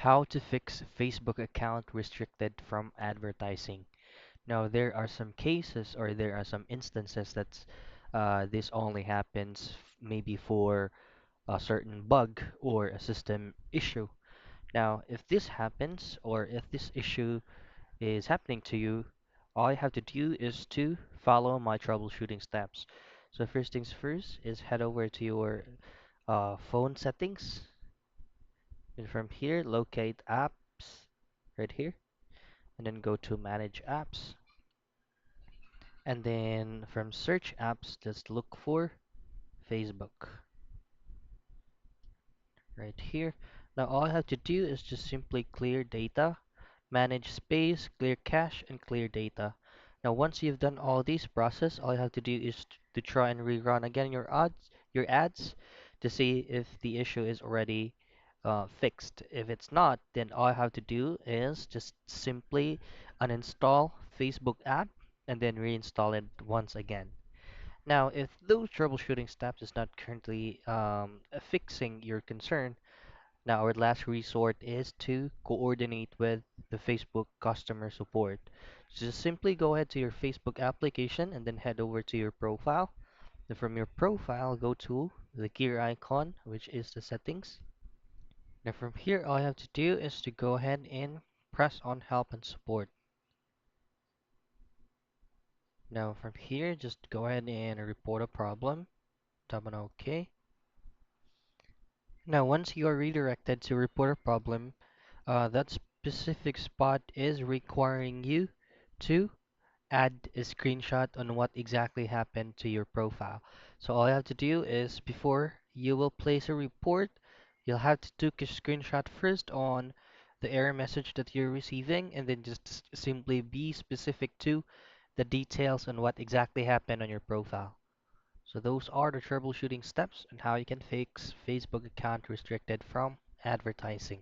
How to fix Facebook account restricted from advertising. Now, there are some cases or there are some instances that this only happens maybe for a certain bug or a system issue. Now, if this happens or if this issue is happening to you, all you have to do is to follow my troubleshooting steps. So first things first is head over to your phone settings, and from here locate apps right here, and then go to manage apps, and then from search apps just look for Facebook right here. Now all I have to do is just simply clear data, manage space, clear cache, and clear data. Now once you've done all these process, all you have to do is to try and rerun again your ads to see if the issue is already fixed. If it's not, then all I have to do is just simply uninstall Facebook app and then reinstall it once again. Now, if those troubleshooting steps is not currently fixing your concern, now our last resort is to coordinate with the Facebook customer support. So just simply go ahead to your Facebook application and then head over to your profile. Then from your profile, go to the gear icon, which is the settings. Now from here, all you have to do is to go ahead and press on help and support. Now from here, just go ahead and report a problem. Tap on OK. Now once you are redirected to report a problem, that specific spot is requiring you to add a screenshot on what exactly happened to your profile. So all you have to do is before you will place a report, you'll have to take a screenshot first on the error message that you're receiving and then just simply be specific to the details on what exactly happened on your profile. So those are the troubleshooting steps and how you can fix Facebook account restricted from advertising.